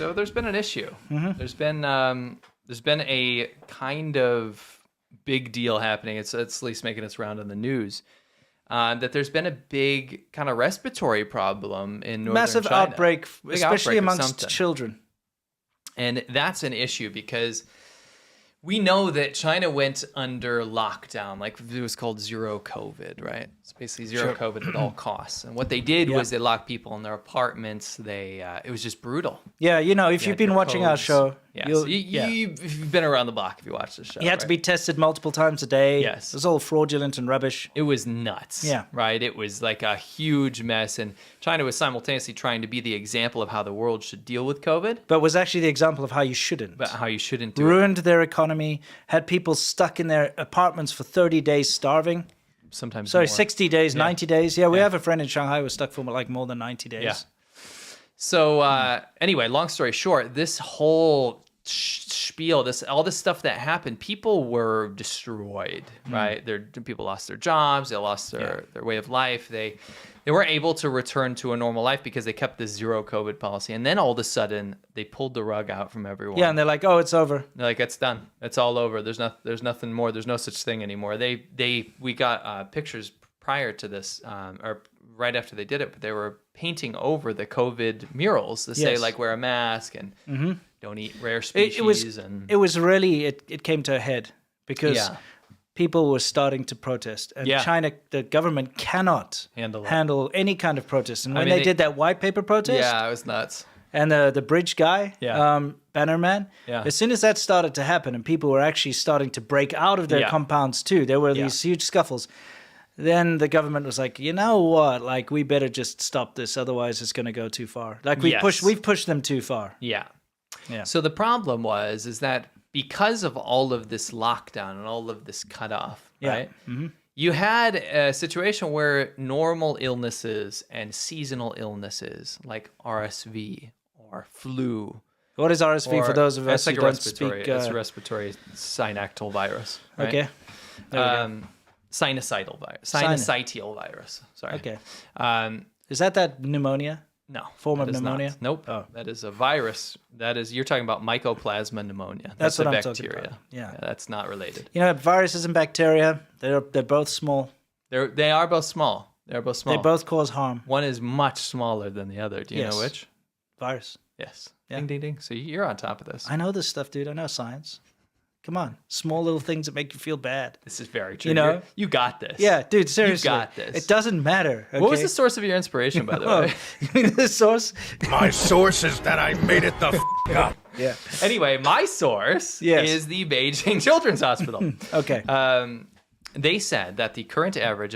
So there's been an issue. There's been a kind of big deal happening. It's at least making its round in the news. That there's been a big kind of respiratory problem in northern Massive China. outbreak, Big especially outbreak of amongst something. children. And that's an issue because we know that China went under lockdown, like it was called zero COVID, right? It's basically zero COVID at all costs. And what they did was they locked people in their apartments. It was just brutal. Yeah, if you've been watching our show, you've been around the block if you watch this show. You had to be tested multiple times a day. Yes. It was all fraudulent and rubbish. It was nuts. Yeah. Right? It was like a huge mess. And China was simultaneously trying to be the example of how the world should deal with COVID. But was actually the example of how you shouldn't. But how you shouldn't do it. Ruined their economy, had people stuck in their apartments for 30 days starving. Sometimes Sorry, more. 60 days, 90 days. Yeah, we have a friend in Shanghai who was stuck for like more than 90 days. Yeah. So anyway, long story short, this whole spiel, all this stuff that happened, people were destroyed, right? People lost their jobs, they lost their way of life. They weren't able to return to a normal life because they kept this zero COVID policy. And then all of a sudden, they pulled the rug out from everyone. Yeah, and they're like, oh, it's over. They're like, it's done. It's all over. There's nothing more. There's no such thing anymore. We got pictures prior to this, or right after they did it, but they were painting over the COVID murals to say like wear a mask and don't eat rare species. It was really it came to a head because people were starting to protest, and China, the government cannot handle any kind of protest. And when they did that white paper protest, it was nuts. And the bridge guy, Bannerman, as soon as that started to happen, and people were actually starting to break out of their compounds too, there were these huge scuffles. Then the government was like, you know what? Like, we better just stop this, otherwise it's going to go too far. Like we've pushed them too far. Yeah. So the problem is that because of all of this lockdown and all of this cutoff, right? You had a situation where normal illnesses and seasonal illnesses like RSV or flu. What is RSV for those of us who don't speak? It's a respiratory synactyl virus. Right? Okay. Sinusitis virus. Sorry. Okay. Is that pneumonia? No. Form of pneumonia? Nope. Oh. That is a virus. You're talking about Mycoplasma pneumonia. That's what a I'm bacteria. talking about. Yeah. That's not related. Viruses and bacteria, they're both small. They are both small. They both cause harm. One is much smaller than the other. Do you know which? Virus. Yes. Yeah. Ding, ding, ding. So you're on top of this. I know this stuff, dude. I know science. Come on. Small little things that make you feel bad. This is very true. You got this. Yeah, dude, seriously. You got this. It doesn't matter. Okay? What was the source of your inspiration, by the way? You mean the source? My source is that I made it the up. Yeah. Anyway, my source is the Beijing Children's Hospital. Okay. They said that the current average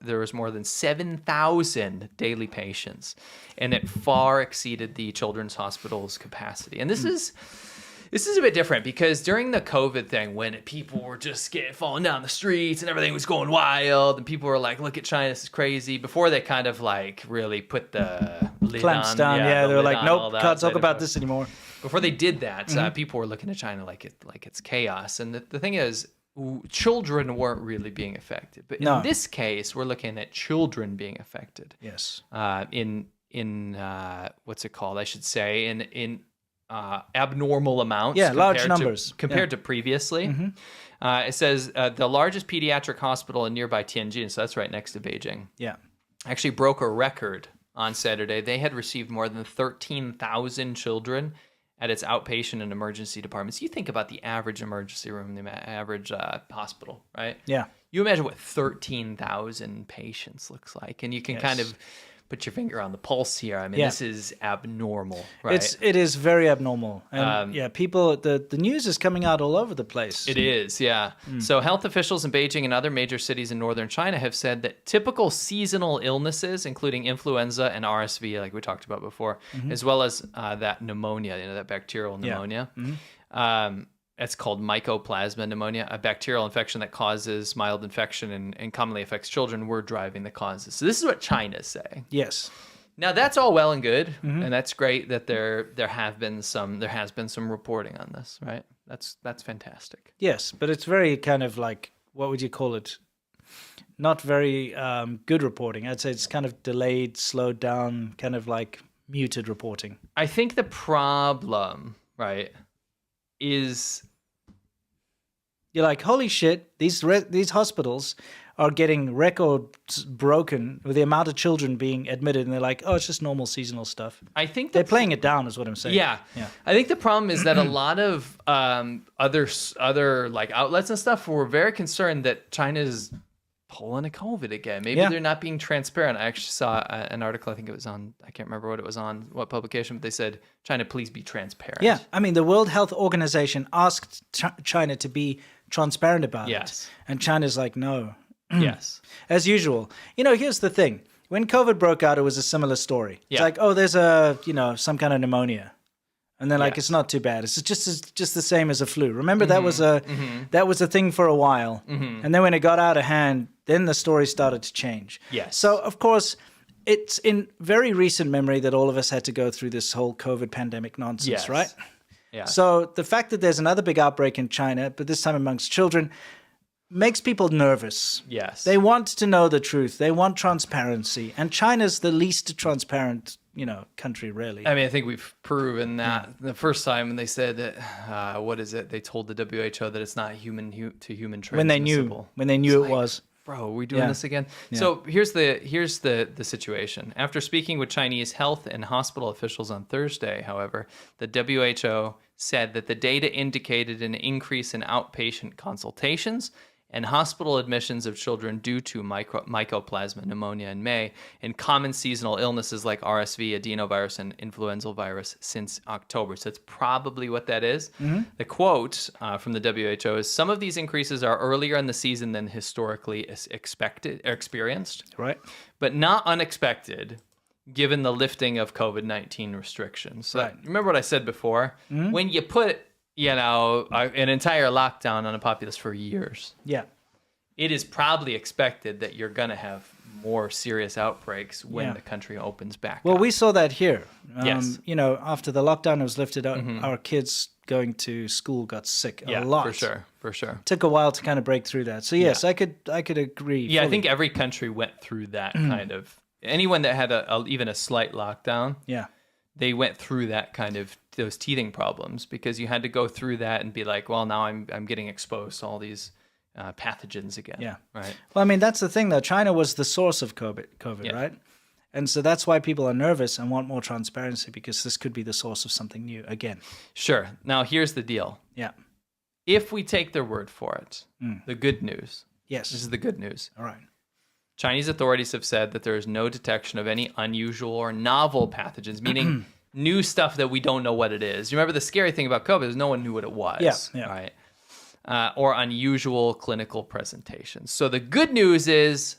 there was more than 7,000 daily patients, and it far exceeded the children's hospital's capacity. And this is a bit different because during the COVID thing, when people were just falling down the streets and everything was going wild, and people were like, "Look at China, this is crazy." Before they kind of like really put the lid clamps on, down. Yeah, they were like, "Nope, can't talk about this this anymore." Before they did that, people were looking at China like it's chaos. And the thing is, children weren't really being affected. But in this case, we're looking at children being affected. Yes. In what's it called? I should say in abnormal amounts. Yeah, large numbers compared to previously. It says the largest pediatric hospital in nearby Tianjin, so that's right next to Beijing. Yeah. Actually broke a record on Saturday. They had received more than 13,000 children at its outpatient and emergency departments. You think about the average emergency room, the average hospital, right? Yeah. You imagine what 13,000 patients looks like, and you can kind of put your finger on the pulse here. I mean, this is abnormal, right? It is very abnormal. And people, the news is coming out all over the place. It is, yeah. So health officials in Beijing and other major cities in northern China have said that typical seasonal illnesses, including influenza and RSV, like we talked about before, as well as that pneumonia, that bacterial pneumonia, it's called Mycoplasma pneumonia, a bacterial infection that causes mild infection and commonly affects children. We're driving the causes. So this is what China's saying. Yes. Now that's all well and good, and that's great that there has been some reporting on this, right? That's fantastic. Yes, but it's very kind of like, what would you call it? Not very good reporting. I'd say it's kind of delayed, slowed down, kind of like muted reporting. I think the problem, right, is you're like, holy shit, these hospitals are getting records broken with the amount of children being admitted, and they're like, oh, it's just normal seasonal stuff. I think they're playing it down, is what I'm saying. Yeah. I think the problem is that a lot of other like outlets and stuff were very concerned that China's pulling a COVID again. Maybe they're not being transparent. I actually saw an article, I think it was on, I can't remember what it was on, what publication, but they said, China, please be transparent. Yeah, I mean, the World Health Organization asked China to be transparent about it. And China's like, no. Yes. As usual. Here's the thing. When COVID broke out, it was a similar story. It's like, oh, there's some kind of pneumonia. And they're like, it's not too bad. It's just the same as a flu. Remember, that was a thing for a while. And then when it got out of hand, then the story started to change. Yes. So, of course, it's in very recent memory that all of us had to go through this whole COVID pandemic nonsense, right? Yeah. So the fact that there's another big outbreak in China, but this time amongst children, makes people nervous. Yes. They want to know the truth. They want transparency. And China's the least transparent, country, really. I mean, I think we've proven that the first time when they said that, what is it? They told the WHO that it's not human to human transmissible. When they knew it was. Bro, are we doing this again? Yeah. So here's the situation. After speaking with Chinese health and hospital officials on Thursday, however, the WHO said that the data indicated an increase in outpatient consultations and hospital admissions of children due to mycoplasma pneumonia in May and common seasonal illnesses like RSV, adenovirus, and influenza virus since October. So it's probably what that is. The quote from the WHO is, some of these increases are earlier in the season than historically experienced, right? But not unexpected given the lifting of COVID-19 restrictions. So remember what I said before? When you put an entire lockdown on a populace for years. Yeah. It is probably expected that you're going to have more serious outbreaks when the country opens back up. We saw that here. Yes. After the lockdown was lifted, our kids going to school got sick a lot. For sure. Took a while to kind of break through that. So yes, I could agree. Yeah, fully. I think every country went through that kind of, anyone that had even a slight lockdown. Yeah. They went through that kind of those teething problems because you had to go through that and be like, well, now I'm getting exposed to all these pathogens again. Yeah. Right. Well, I mean, that's the thing, though. China was the source of COVID, right? And so that's why people are nervous and want more transparency, because this could be the source of something new again. Sure. Now, here's the deal. Yeah. If we take their word for it, the good news. Yes. This is the good news. All right. Chinese authorities have said that there is no detection of any unusual or novel pathogens, meaning new stuff that we don't know what it is. You remember the scary thing about COVID is no one knew what it was. Yeah. Right. Or unusual clinical presentations. So the good news is,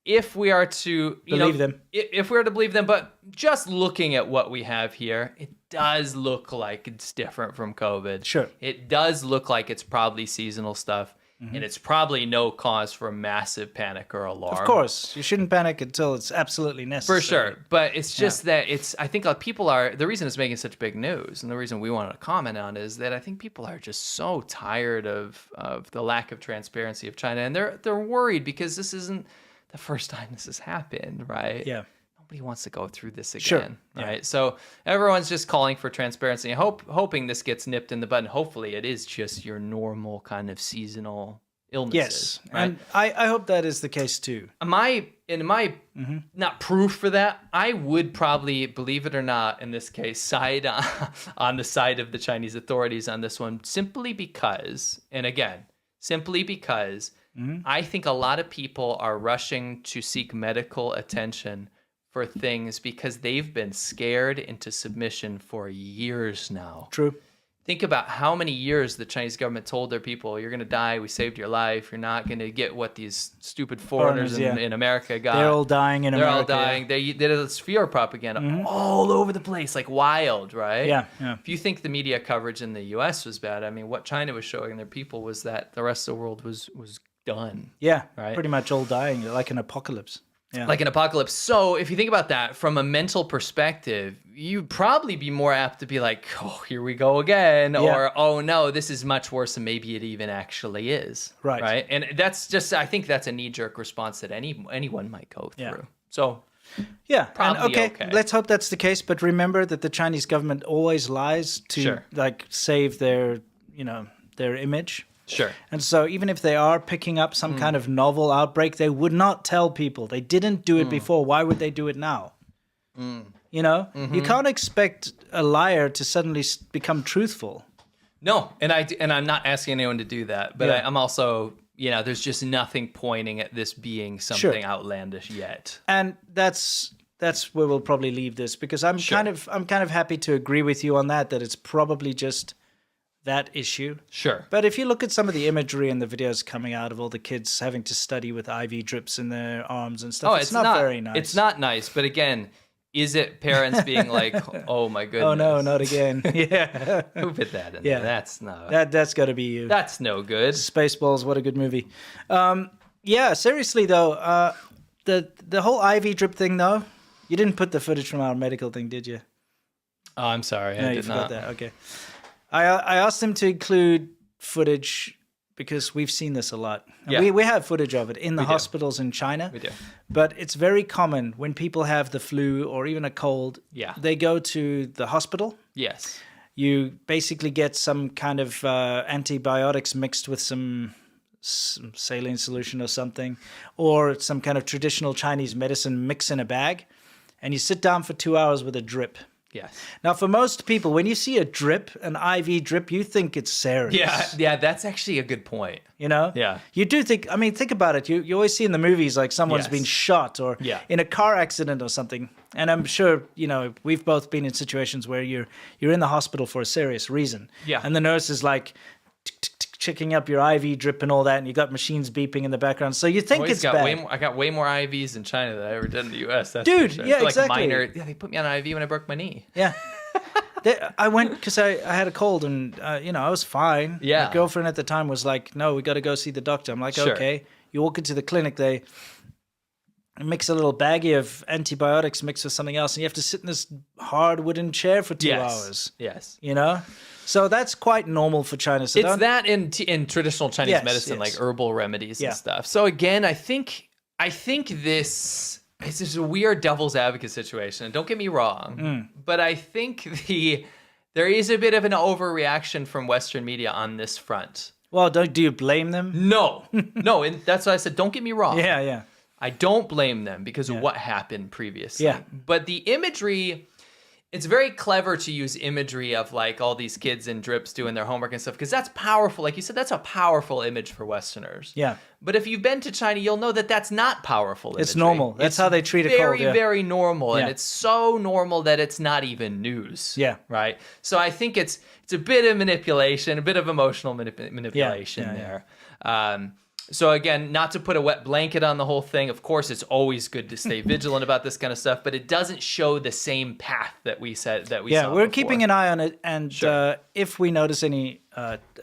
if we are to believe them, if we are to believe them, but just looking at what we have here, it does look like it's different from COVID. Sure. It does look like it's probably seasonal stuff. And it's probably no cause for massive panic or alarm. Of course. You shouldn't panic until it's absolutely necessary. For sure. But it's just that I think people are, the reason it's making such big news and the reason we wanted to comment on is that I think people are just so tired of the lack of transparency of China. And they're worried because this isn't the first time this has happened, right? Yeah. Nobody wants to go through this again, sure. right? Yeah. So everyone's just calling for transparency, hoping this gets nipped in the bud. Hopefully it is just your normal kind of seasonal illnesses. Yes, right? and I hope that is the case too. Not proof for that, I would probably, believe it or not, in this case, side on the side of the Chinese authorities on this one, simply because I think a lot of people are rushing to seek medical attention for things because they've been scared into submission for years now. True. Think about how many years the Chinese government told their people, you're going to die, we saved your life, you're not going to get what these stupid foreigners in America got. They're all dying in America. They're all dying. They did this fear propaganda all over the place, like wild, right? Yeah. If you think the media coverage in the U.S. was bad, I mean, what China was showing their people was that the rest of the world was done. Yeah, right? Pretty much all dying, like an apocalypse. Yeah. Like an apocalypse. So if you think about that from a mental perspective, you'd probably be more apt to be like, oh, here we go again. Yeah. Or, oh, no, this is much worse than maybe it even actually is. Right. And that's just, I think that's a knee-jerk response that anyone might go through. Yeah. So Yeah, probably and okay, let's hope that's the case. But remember that the Chinese government always lies to like save their, their image. Sure. And so even if they are picking up some kind of novel outbreak, they would not tell people. They didn't do it before. Why would they do it now? You can't expect a liar to suddenly become truthful. No, and I'm not asking anyone to do that, but I'm also, there's just nothing pointing at this being something outlandish yet. And that's where we'll probably leave this, because I'm kind of happy to agree with you on that it's probably just that issue. Sure. But if you look at some of the imagery and the videos coming out of all the kids having to study with IV drips in their arms and stuff, it's not very nice. It's not nice, but again, is it parents being like, "Oh my goodness, oh no, not again"? Yeah. Who put that in there? That's no. That's got to be you. That's no good. Spaceballs, what a good movie. Seriously though, the whole IV drip thing though, you didn't put the footage from our medical thing, did you? Oh, I'm sorry. No, you forgot that. Okay. I asked him to include footage because we've seen this a lot. We have footage of it in the hospitals in China. We do. But it's very common when people have the flu or even a cold, they go to the hospital. Yes. You basically get some kind of antibiotics mixed with some saline solution or something, or some kind of traditional Chinese medicine mixed in a bag, and you sit down for 2 hours with a drip. Yes. Now, for most people, when you see a drip, an IV drip, you think it's serious. Yeah, that's actually a good point. Yeah. You do think, think about it. You always see in the movies like someone's been shot or in a car accident or something. And I'm sure, we've both been in situations where you're in the hospital for a serious reason. Yeah. And the nurse is like checking up your IV drip and all that, and you got machines beeping in the background. So you think it's bad. I got way more IVs in China than I ever did in the U.S. That's Dude, for sure. yeah, like exactly. They put me on an IV when I broke my knee. Yeah. I went because I had a cold and, I was fine. Yeah. My girlfriend at the time was like, no, we got to go see the doctor. I'm like, okay. You walk into the clinic, they mix a little baggie of antibiotics mixed with something else, and you have to sit in this hard wooden chair for 2 hours. Yes. So that's quite normal for China. So it's that in traditional Chinese medicine, like herbal remedies and stuff. So again, I think this is just a weird devil's advocate situation. Don't get me wrong, but I think there is a bit of an overreaction from Western media on this front. Well, do you blame them? No, and that's why I said don't get me wrong. Yeah. I don't blame them because of what happened previously. Yeah. But the imagery, it's very clever to use imagery of like all these kids in drips doing their homework and stuff, because that's powerful. Like you said, that's a powerful image for Westerners. Yeah. But if you've been to China, you'll know that that's not powerful imagery. It's normal. That's how they treat a cold. Very, very normal. And it's so normal that it's not even news. Yeah. Right? So I think it's a bit of manipulation, a bit of emotional manipulation there. So again, not to put a wet blanket on the whole thing. Of course, it's always good to stay vigilant about this kind of stuff, but it doesn't show the same path that we saw we're keeping an eye on it, and if we notice any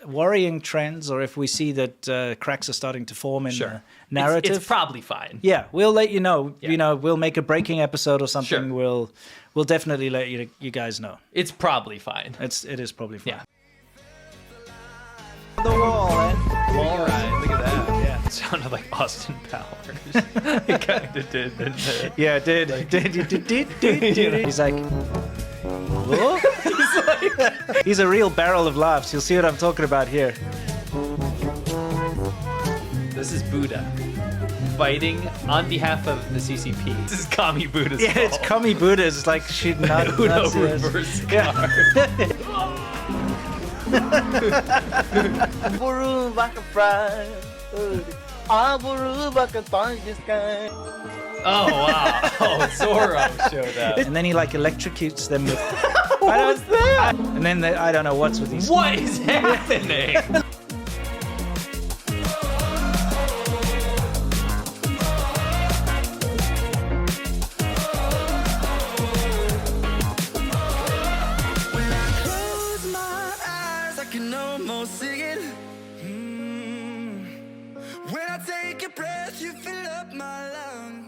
worrying trends, or if we see that cracks are starting to form in the narrative, it's probably fine. Yeah, we'll let you know. Yeah. We'll make a breaking episode or something. Sure. We'll definitely let you guys know. It's probably fine. It is probably fine. Yeah. The wall, all right, look at that. Yeah, it sounded like Austin Powers. It kind of did, didn't it? Yeah, it did. He's like, whoa? He's a real barrel of laughs. You'll see what I'm talking about here. This is Buddha fighting on behalf of the CCP. This is Kami Buddha's fault. It's Kami Buddha. It's like shooting out reverse card. Oh wow! Oh, Zorro showed up, and then he like electrocutes them with. What was that? And then I don't know what's with these. What is happening? When I take a breath, you fill up my lungs.